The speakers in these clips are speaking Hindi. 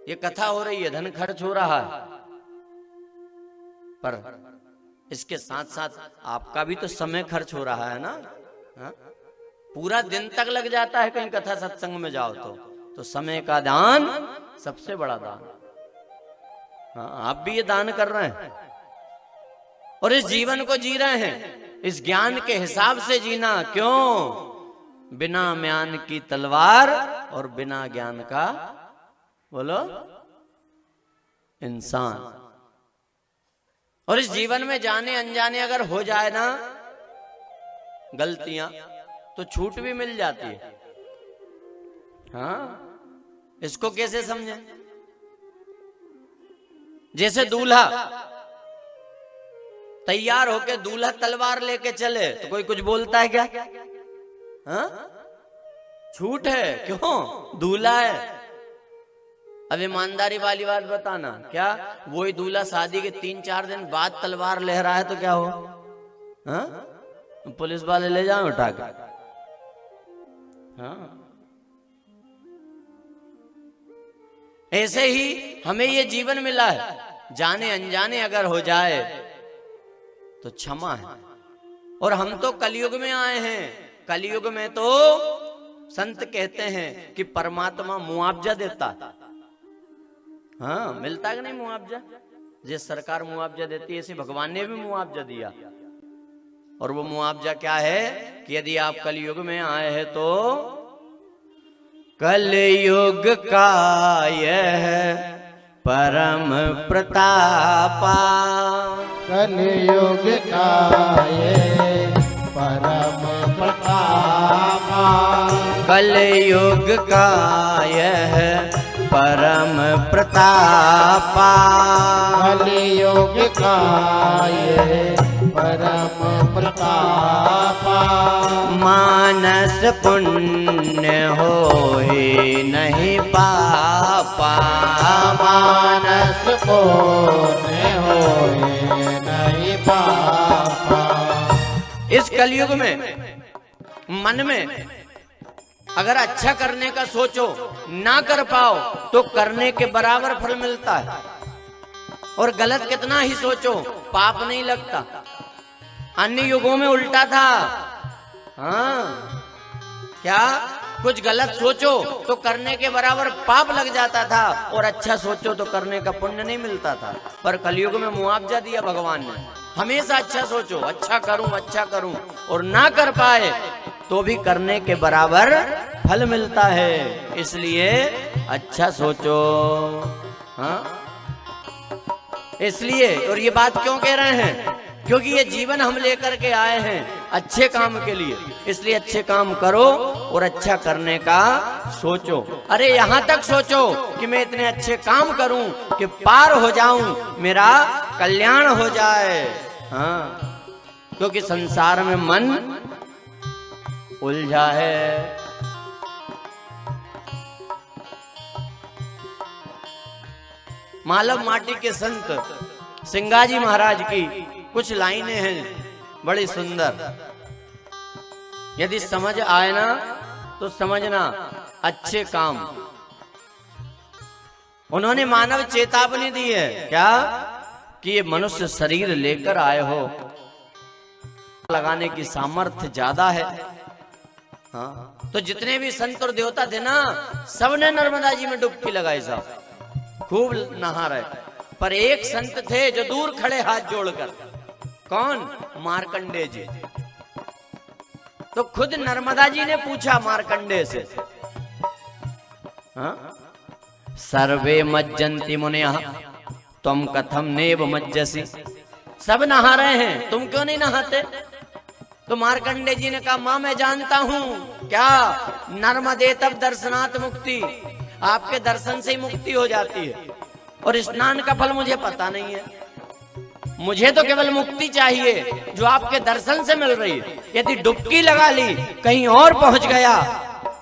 ये कथा हो रही है, धन खर्च हो रहा है, पर इसके साथ साथ आपका भी तो समय खर्च हो रहा है ना। हा? पूरा दिन तक लग जाता है कहीं कथा सत्संग में जाओ तो समय का दान सबसे बड़ा दान। हाँ, आप भी ये दान कर रहे हैं और इस जीवन को जी रहे हैं, इस ज्ञान के हिसाब से जीना। क्यों? बिना म्यान की तलवार और बिना ज्ञान का बोलो इंसान। और इस जीवन में जाने अनजाने अगर हो जाए ना गलतियां तो छूट भी मिल जाती है। हाँ, इसको कैसे समझें? जैसे दूल्हा तैयार होके दूल्हा तलवार लेके चले तो कोई कुछ बोलता है क्या? हाँ? छूट है, क्यों? दूल्हा है। अब ईमानदारी वाली बात बताना, क्या वही दूल्हा शादी के 3-4 दिन बाद तलवार लहरा है तो क्या हो? हाँ? पुलिस वाले ले जाओ उठा के। हाँ, ऐसे ही हमें ये जीवन मिला है, जाने अनजाने अगर हो जाए तो क्षमा है। और हम तो कलयुग में आए हैं, कलयुग में तो संत कहते हैं कि परमात्मा मुआवजा देता। हाँ, मिलता कि नहीं मुआवजा? जिस सरकार मुआवजा देती है, ऐसे भगवान ने भी मुआवजा दिया। और वो मुआवजा क्या है कि यदि आप कलयुग में आए हैं तो कलयुग का यह परम प्रतापा, कलयुग का ये परम प्रतापा, कलयुग का यह परम प्रतापा, कलयुग का ये परम प्रतापा। मानस पुण्य हो ही नहीं पापा, मानस पुण्य होए नहीं पापा। इस कलयुग में मन में अगर अच्छा करने का सोचो ना कर पाओ तो करने के बराबर फल मिलता है, और गलत कितना ही सोचो पाप नहीं लगता। अन्य युगों में उल्टा था। हाँ, क्या कुछ गलत सोचो तो करने के बराबर पाप लग जाता था, और अच्छा सोचो तो करने का पुण्य नहीं मिलता था। पर कलयुग में मुआवजा दिया भगवान ने, हमेशा अच्छा सोचो, अच्छा करूं, और ना कर पाए तो भी करने के बराबर फल मिलता है। इसलिए अच्छा सोचो। हाँ, इसलिए, और ये बात क्यों कह रहे हैं? क्योंकि ये जीवन हम लेकर के आए हैं अच्छे काम के लिए, इसलिए अच्छे काम करो और अच्छा करने का सोचो। अरे यहां तक सोचो कि मैं इतने अच्छे काम करूं कि पार हो जाऊं, मेरा कल्याण हो जाए। हाँ, क्योंकि संसार में मन उलझा है। मालव माटी के संत सिंगाजी महाराज की कुछ लाइनें हैं बड़ी सुंदर। यदि समझ आए ना तो समझना अच्छे काम। उन्होंने मानव चेतावनी दी है, क्या? कि ये मनुष्य शरीर लेकर आए हो, लगाने की सामर्थ्य ज्यादा है। हाँ, तो जितने भी संत और देवता थे ना, सबने नर्मदा जी में डुबकी लगाई, साहब खूब नहा रहे। पर एक संत थे जो दूर खड़े हाथ जोड़कर, कौन? मार्कंडे जी। तो खुद नर्मदा जी ने पूछा मार्कंडे से, हाँ? सर्वे मज्जन्ति मुनयः तुम कथम नेव मज्जसि। सब नहा रहे हैं, तुम क्यों नहीं नहाते? तो मार्कंडे जी ने कहा, मां मैं जानता हूं, क्या? नर्मदे तब दर्शनात् मुक्ति, आपके दर्शन से ही मुक्ति हो जाती है, और स्नान का फल मुझे पता नहीं है। मुझे तो केवल मुक्ति चाहिए जो आपके दर्शन से मिल रही है। यदि डुबकी लगा ली कहीं और पहुंच गया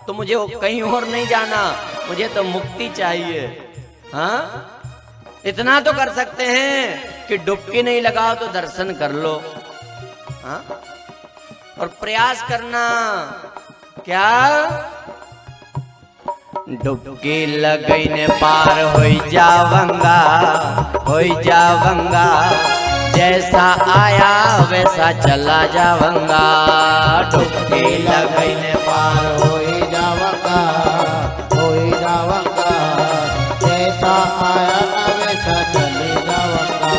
तो मुझे कहीं और नहीं जाना, मुझे तो मुक्ति चाहिए। हाँ, इतना तो कर सकते हैं कि डुबकी नहीं लगाओ तो दर्शन कर लो। हाँ, और प्रयास करना, क्या? डुबकी लगैने पार होई जावंगा, होई जावंगा, जैसा आया वैसा चला जावंगा। डुबकी लगैने पार होई जावंगा, होई जावंगा, जैसा आया न वैसा चले जावंगा।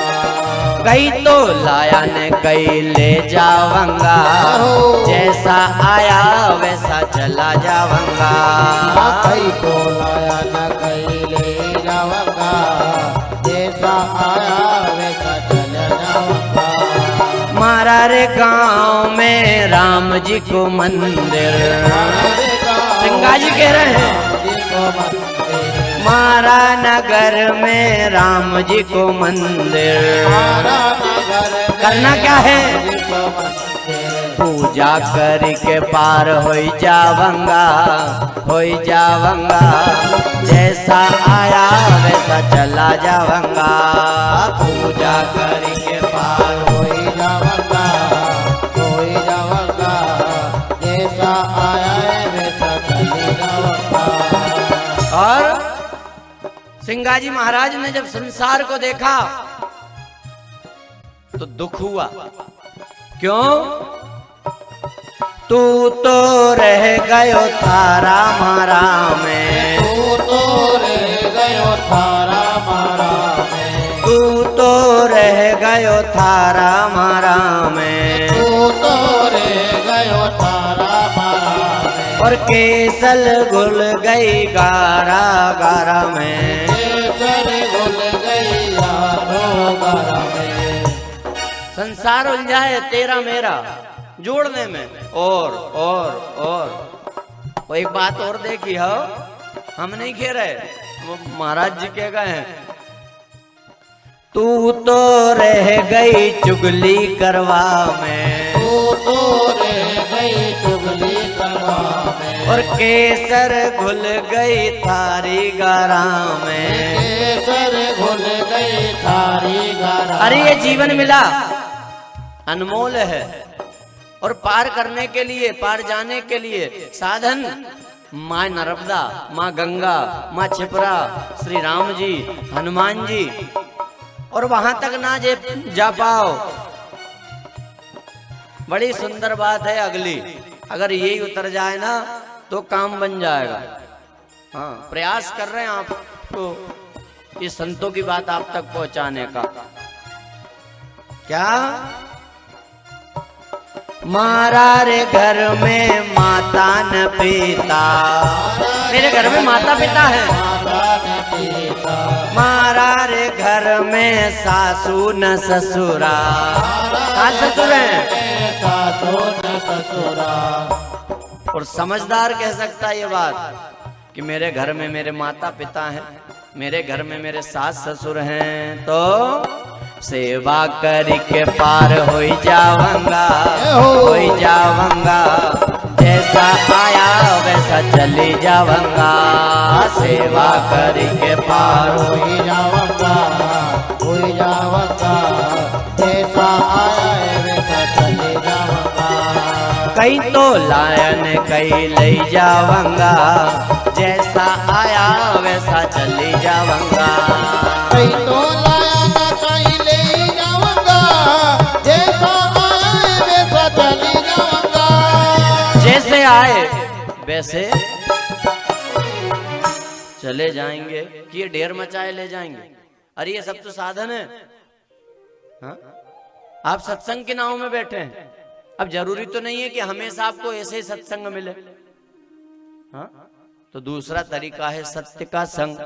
कई तो लाया ने कई ले जावंगा, जैसा आया वैसा चला जावंगा। कई तो लाया न कई ले जावंगा, जैसा आया वैसा चले जावंगा। मारा रे गांव में राम जी को मंदिर, सिंगा जी कह रहे हैं, मारा नगर में राम जी को मंदिर। करना क्या है? पूजा करके पार होई जावंगा, होई जावंगा, जैसा आया वैसा चला जावंगा। पूजा करके पार होई जावंगा, होई जावंगा, जैसा आया है वैसा चले जावंगा। और सिंगाजी महाराज ने जब संसार को देखा तो दुख हुआ। क्यों? तू तो रह गयो थारा मारा में, तू तो रह गयो थारा मारा में, तू तो रह गयो थारा मारा में, तू तो रह गयो थारा मारा में। और केसल घुल गई गारा गारा में, केसर घुल गई यारो गारा में। संसार उलझा है तेरा मेरा जोड़ने में। और वो एक बात और देखी हो, हम नहीं कह रहे, वो महाराज जी कह गए हैं। तू तो रह गई चुगली करवा में, तू तो रह गई चुगली करवा में, और केसर घुल गई थारी गारा में। केसर घुल गई थारी गारा। अरे ये जीवन मिला अनमोल है, और पार करने के लिए, पार जाने के लिए साधन माँ नर्मदा, माँ गंगा, माँ छिपरा, श्री राम जी, हनुमान जी। और वहां तक ना जा पाओ, बड़ी सुंदर बात है अगली, अगर यही उतर जाए ना तो काम बन जाएगा। हाँ, प्रयास कर रहे हैं आपको ये संतों की बात आप तक पहुंचाने का। क्या? मारा रे घर में माता न पिता, मेरे घर में माता पिता है। मारा रे घर में सासू न ससुरा, सास ससुर है, सासू न ससुरा। और समझदार कह सकता है ये बात कि मेरे घर में मेरे माता पिता हैं, मेरे घर में मेरे सास ससुर हैं, तो सेवा करके पार होई जावंगा, होई जावंगा, जैसा आया वैसा चली जावंगा। सेवा करके पार होई जावंगा, होई जावंगा, जैसा आया है वैसा चले जावंगा। कई तो लायन कई ले जावंगा, जैसा आया वैसा चली जावंगा। कई तो लाया न कहीं ले जावंगा, जैसा आया है वैसा चले जावंगा। जैसे आए वैसे चले जाएंगे कि ये ढेर मचाए ले जाएंगे। अरे ये सब तो साधन है। हाँ? आप सत्संग के नाव में बैठे हैं, अब जरूरी तो नहीं है कि हमेशा आपको ऐसे ही सत्संग मिले। हाँ? तो दूसरा तरीका है सत्य का संग।